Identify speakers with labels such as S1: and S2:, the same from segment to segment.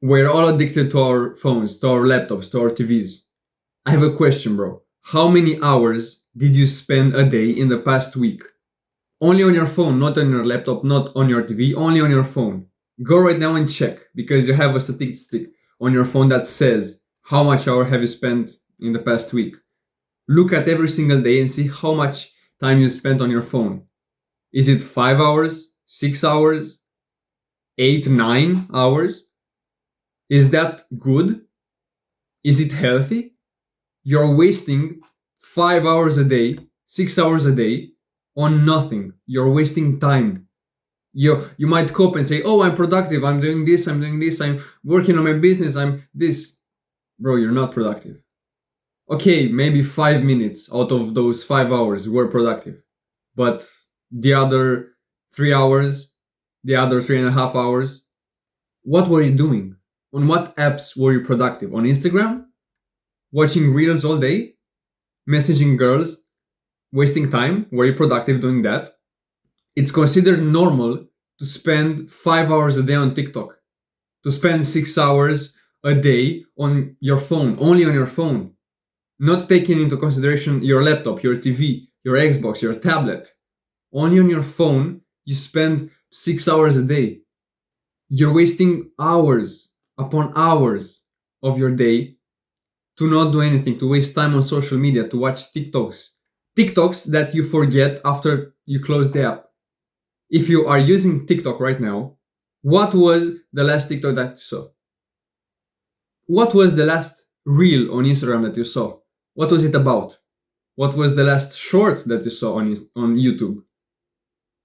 S1: We're all addicted to our phones, to our laptops, to our TVs. I have a question, bro. How many hours did you spend a day in the past week? Only on your phone, not on your laptop, not on your TV, only on your phone. Go right now and check because you have a statistic on your phone that says how much hour have you spent in the past week. Look at every single day and see how much time you spent on your phone. Is it 5 hours, 6 hours, 8, 9 hours? Is that good? Is it healthy? You're wasting 5 hours a day, 6 hours a day on nothing. You're wasting time. You might cope and say, oh, I'm productive, I'm doing this, I'm working on my business, I'm this. Bro, you're not productive. Okay, maybe 5 minutes out of those 5 hours were productive. But the other 3 hours, the other 3.5 hours, what were you doing? On what apps were you productive? On Instagram? Watching reels all day? Messaging girls? Wasting time? Were you productive doing that? It's considered normal to spend 5 hours a day on TikTok, to spend 6 hours a day on your phone, only on your phone, not taking into consideration your laptop, your TV, your Xbox, your tablet. Only on your phone, you spend 6 hours a day. You're wasting hours upon hours of your day to not do anything, to waste time on social media, to watch TikToks. TikToks that you forget after you close the app. If you are using TikTok right now, what was the last TikTok that you saw? What was the last reel on Instagram that you saw? What was it about? What was the last short that you saw on YouTube?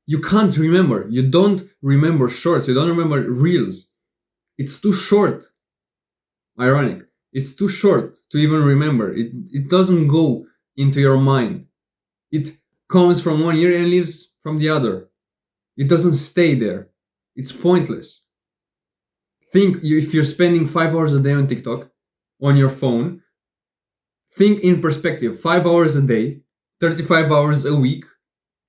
S1: You can't remember. You don't remember shorts. You don't remember reels. It's too short. Ironic. It's too short to even remember. It doesn't go into your mind. It comes from one ear and leaves from the other. It doesn't stay there. It's pointless. If you're spending 5 hours a day on TikTok, on your phone, think in perspective. 5 hours a day, 35 hours a week,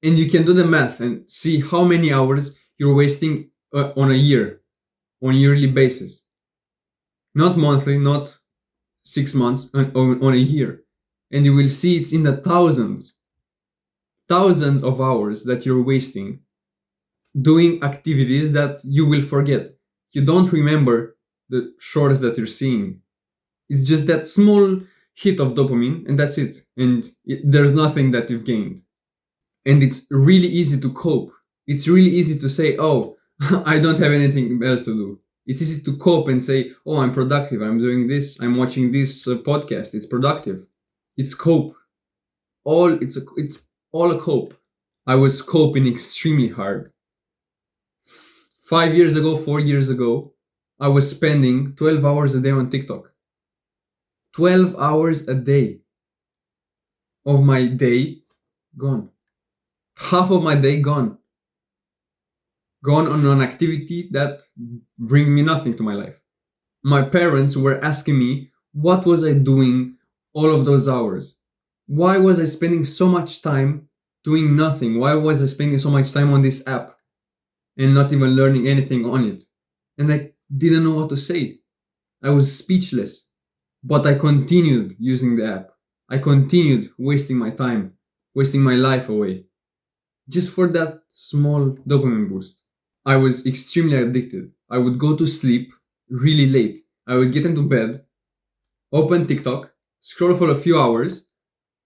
S1: and you can do the math and see how many hours you're wasting on a year, on a yearly basis. Not monthly, not 6 months, on a year. And you will see it's in the thousands of hours that you're wasting doing activities that you will forget. You don't remember the shorts that you're seeing. It's just that small hit of dopamine, and that's it. And there's nothing that you've gained. And it's really easy to cope. It's really easy to say, oh, I don't have anything else to do. It's easy to cope and say, oh, I'm productive. I'm doing this. I'm watching this podcast. It's productive. It's cope. It's all a cope. I was coping extremely hard. 5 years ago, 4 years ago, I was spending 12 hours a day on TikTok. 12 hours a day of my day gone. Half of my day gone. Gone on an activity that brings me nothing to my life. My parents were asking me, what was I doing all of those hours? Why was I spending so much time doing nothing? Why was I spending so much time on this app and not even learning anything on it? And I didn't know what to say. I was speechless. But I continued using the app. I continued wasting my time, wasting my life away, just for that small dopamine boost. I was extremely addicted. I would go to sleep really late. I would get into bed, open TikTok, scroll for a few hours,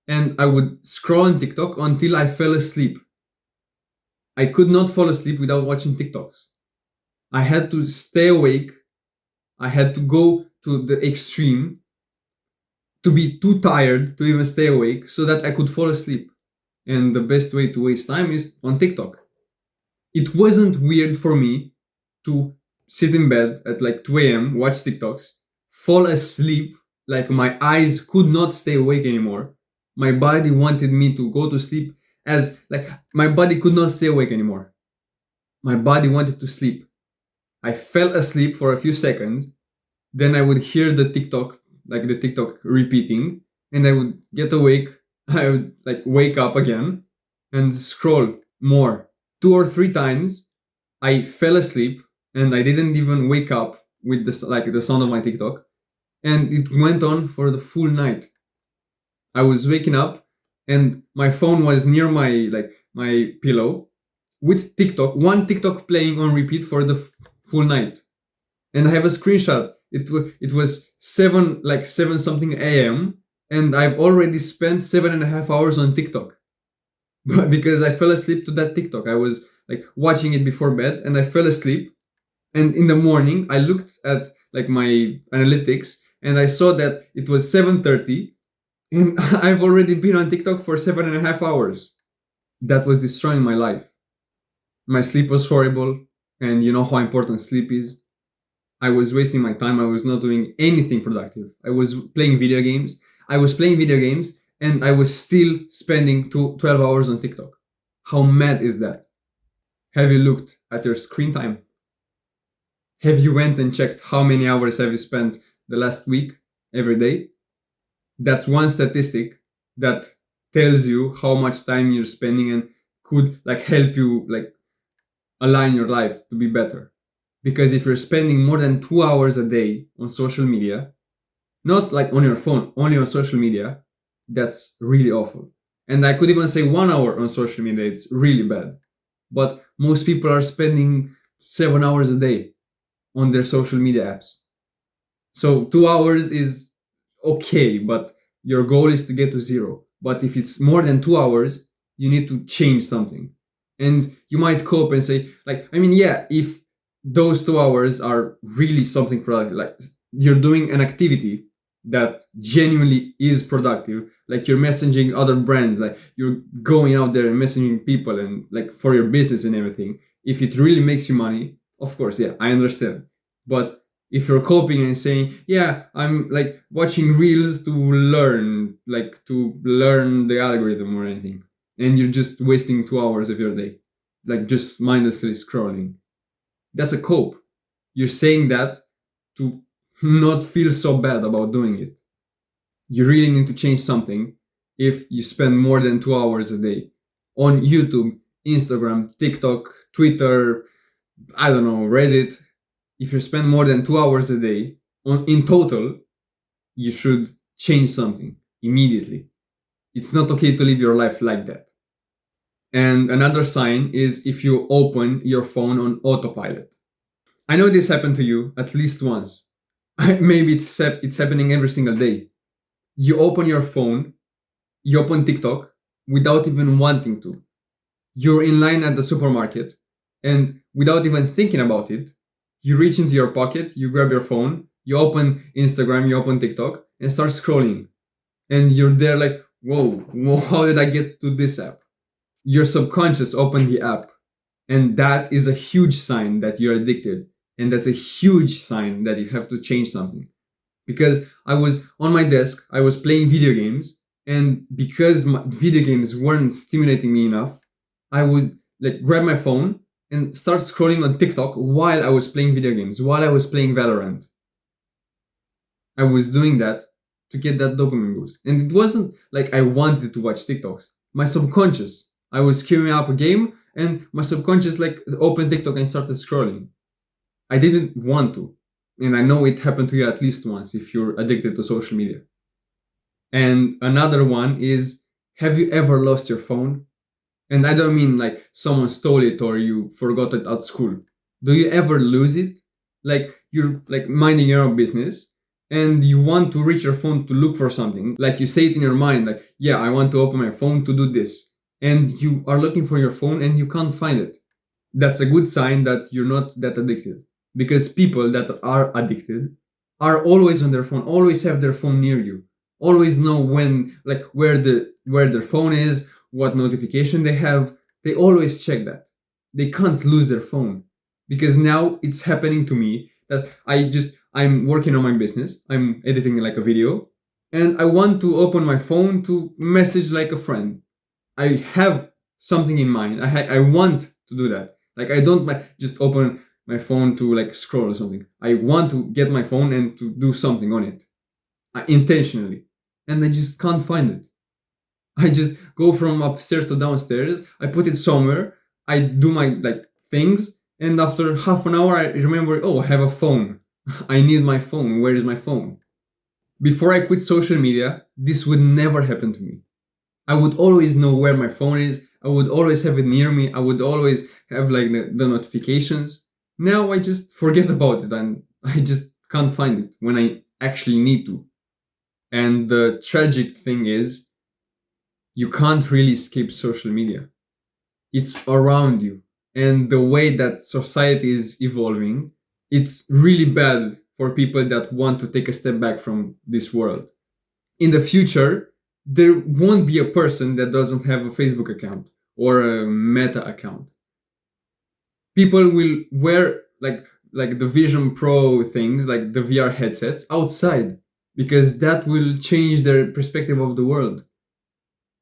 S1: and I would scroll on TikTok until I fell asleep. I could not fall asleep without watching TikToks. I had to stay awake. I had to go to the extreme to be too tired to even stay awake so that I could fall asleep. And the best way to waste time is on TikTok. It wasn't weird for me to sit in bed at like 2 a.m., watch TikToks, fall asleep, like my eyes could not stay awake anymore. My body wanted me to go to sleep as like my body could not stay awake anymore. My body wanted to sleep. I fell asleep for a few seconds, then I would hear the TikTok repeating, and I would get awake. I would like wake up again and scroll more. 2 or 3 times I fell asleep and I didn't even wake up with the sound of my TikTok, and it went on for the full night. I was waking up, and my phone was near my pillow, with TikTok, one TikTok playing on repeat for the full night. And I have a screenshot. It was seven something a.m. and I've already spent 7.5 hours on TikTok. But because I fell asleep to that TikTok, I was like watching it before bed, and I fell asleep. And in the morning, I looked at like my analytics, and I saw that it was 7:30, and I've already been on TikTok for 7.5 hours. That was destroying my life. My sleep was horrible, and you know how important sleep is. I was wasting my time. I was not doing anything productive. I was playing video games. And I was still spending 12 hours on TikTok. How mad is that? Have you looked at your screen time? Have you went and checked how many hours have you spent the last week every day? That's one statistic that tells you how much time you're spending and could like help you like align your life to be better. Because if you're spending more than 2 hours a day on social media, not like on your phone, only on social media, that's really awful. And I could even say 1 hour on social media, it's really bad. But most people are spending 7 hours a day on their social media apps. So 2 hours is okay, but your goal is to get to zero. But if it's more than 2 hours, you need to change something. And you might cope and say, like, I mean, yeah, if those 2 hours are really something productive, like you're doing an activity that genuinely is productive, like you're messaging other brands, like you're going out there and messaging people and like for your business and everything, if it really makes you money, of course, yeah, I understand. But if you're coping and saying, yeah, I'm like watching reels to learn the algorithm or anything, and you're just wasting 2 hours of your day, like just mindlessly scrolling, that's a cope. You're saying that to not feel so bad about doing it. You really need to change something if you spend more than 2 hours a day on YouTube, Instagram, TikTok, Twitter, I don't know, Reddit. If you spend more than 2 hours a day in total, you should change something immediately. It's not okay to live your life like that. And another sign is if you open your phone on autopilot. I know this happened to you at least once. Maybe it's happening every single day. You open your phone, you open TikTok without even wanting to. You're in line at the supermarket, and without even thinking about it, you reach into your pocket, you grab your phone, you open Instagram, you open TikTok, and start scrolling. And you're there like, whoa, how did I get to this app? Your subconscious opened the app, and that is a huge sign that you're addicted. And that's a huge sign that you have to change something. Because I was on my desk, I was playing video games, and because my video games weren't stimulating me enough, I would like grab my phone and start scrolling on TikTok while I was playing video games, while I was playing Valorant. I was doing that to get that dopamine boost. And it wasn't like I wanted to watch TikToks. My subconscious, I was queuing up a game, and my subconscious like opened TikTok and started scrolling. I didn't want to. And I know it happened to you at least once if you're addicted to social media. And another one is, have you ever lost your phone? And I don't mean like someone stole it or you forgot it at school. Do you ever lose it? Like you're like minding your own business and you want to reach your phone to look for something. Like you say it in your mind, like, yeah, I want to open my phone to do this. And you are looking for your phone and you can't find it. That's a good sign that you're not that addicted. Because people that are addicted are always on their phone, always have their phone near you, always know when, like where their phone is, what notification they have. They always check that. They can't lose their phone. Because now it's happening to me that I'm working on my business, I'm editing like a video, and I want to open my phone to message like a friend. I have something in mind. I want to do that. Like I don't just open my phone to like scroll or something. I want to get my phone and to do something on it intentionally, and I just can't find it. I just go from upstairs to downstairs. I put it somewhere. I do my like things, and after half an hour, I remember, oh, I have a phone. I need my phone. Where is my phone? Before I quit social media, this would never happen to me. I would always know where my phone is. I would always have it near me. I would always have like the notifications. Now I just forget about it and I just can't find it when I actually need to. And the tragic thing is, you can't really escape social media. It's around you. And the way that society is evolving, it's really bad for people that want to take a step back from this world. In the future, there won't be a person that doesn't have a Facebook account or a Meta account. People will wear like the Vision Pro things, like the VR headsets outside, because that will change their perspective of the world.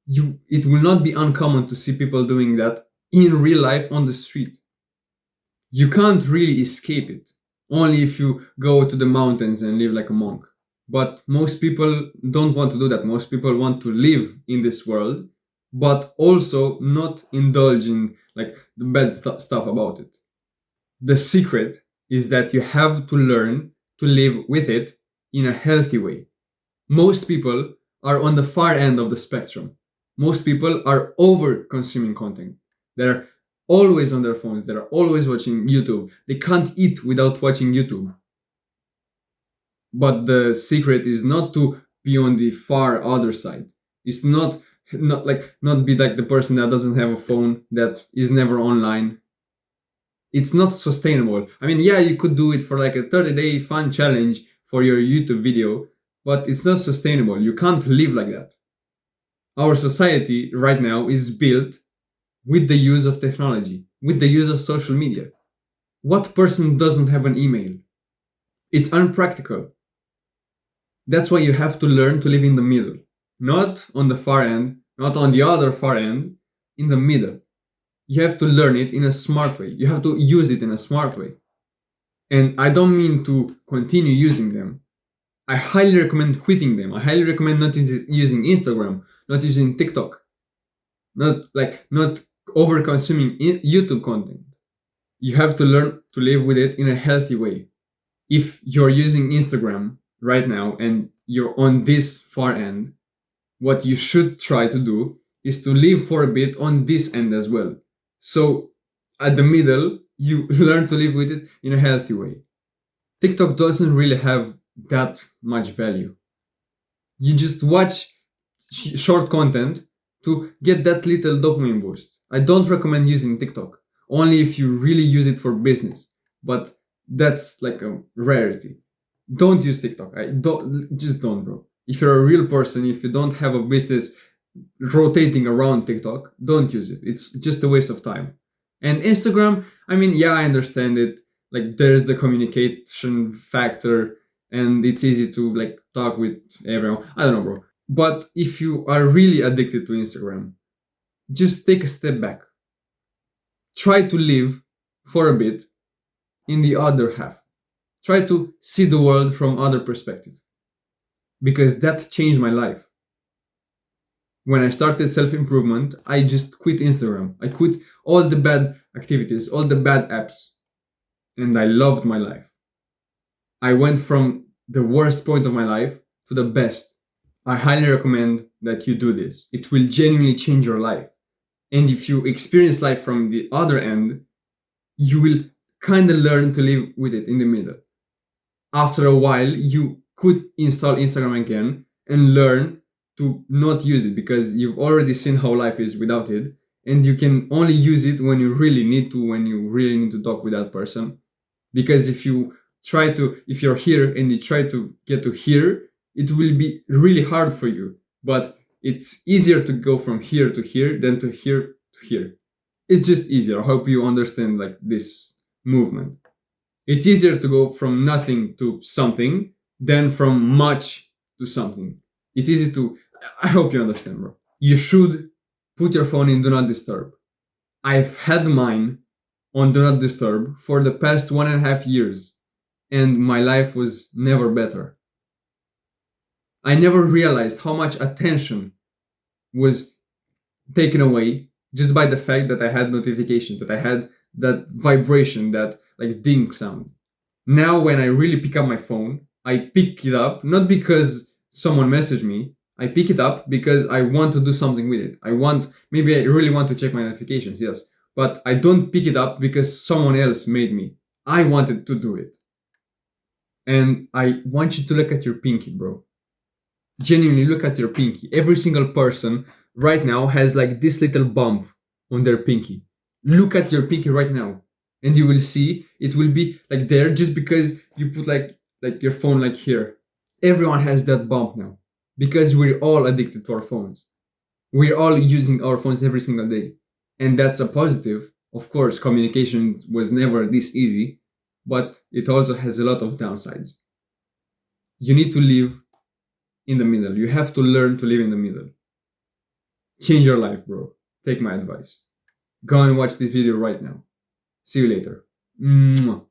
S1: It will not be uncommon to see people doing that in real life on the street. You can't really escape it, only if you go to the mountains and live like a monk. But most people don't want to do that. Most people want to live in this world, but also not indulge in like the bad stuff about it. The secret is that you have to learn to live with it in a healthy way. Most people are on the far end of the spectrum. Most people are over consuming content. They're always on their phones. They're always watching YouTube. They can't eat without watching YouTube. But the secret is not to be on the far other side. It's not be like the person that doesn't have a phone, that is never online. It's not sustainable. I mean, yeah, you could do it for like a 30-day fun challenge for your YouTube video, but it's not sustainable. You can't live like that. Our society right now is built with the use of technology, with the use of social media. What person doesn't have an email? It's unpractical. That's why you have to learn to live in the middle. Not on the far end, not on the other far end, in the middle. You have to learn it in a smart way. You have to use it in a smart way. And I don't mean to continue using them. I highly recommend quitting them. I highly recommend not using Instagram, not using TikTok, not over consuming YouTube content. You have to learn to live with it in a healthy way. If you're using Instagram right now and you're on this far end, what you should try to do is to live for a bit on this end as well. So at the middle, you learn to live with it in a healthy way. TikTok doesn't really have that much value. You just watch short content to get that little dopamine boost. I don't recommend using TikTok, only if you really use it for business. But that's like a rarity. Don't use TikTok. Don't, bro. If you're a real person, if you don't have a business rotating around TikTok, don't use it. It's just a waste of time. And Instagram, I mean, yeah, I understand it. Like there's the communication factor and it's easy to like talk with everyone. I don't know, bro. But if you are really addicted to Instagram, just take a step back. Try to live for a bit in the other half. Try to see the world from other perspective. Because that changed my life. When I started self-improvement, I just quit Instagram. I quit all the bad activities, all the bad apps. And I loved my life. I went from the worst point of my life to the best. I highly recommend that you do this. It will genuinely change your life. And if you experience life from the other end, you will kind of learn to live with it in the middle. After a while, you could install Instagram again and learn to not use it because you've already seen how life is without it. And you can only use it when you really need to, when you really need to talk with that person. Because if you're here and you try to get to here, it will be really hard for you. But it's easier to go from here to here than to here to here. It's just easier. I hope you understand like this movement. It's easier to go from nothing to something than from much to something. It's easy to. I hope you understand, bro. You should put your phone in Do Not Disturb. I've had mine on Do Not Disturb for the past 1.5 years, and my life was never better. I never realized how much attention was taken away just by the fact that I had notifications, that I had that vibration, that like ding sound. Now, when I really pick up my phone, I pick it up not because someone messaged me. I pick it up because I want to do something with it. Maybe I really want to check my notifications, yes. But I don't pick it up because someone else made me. I wanted to do it. And I want you to look at your pinky, bro. Genuinely look at your pinky. Every single person right now has like this little bump on their pinky. Look at your pinky right now, and you will see it will be like there just because you put like your phone like here. Everyone has that bump now because we're all addicted to our phones. We're all using our phones every single day, and that's a positive. Of course, communication was never this easy, but it also has a lot of downsides. You need to live in the middle. You have to learn to live in the middle. Change your life, bro. Take my advice. Go and watch this video right now. See you later. Mwah.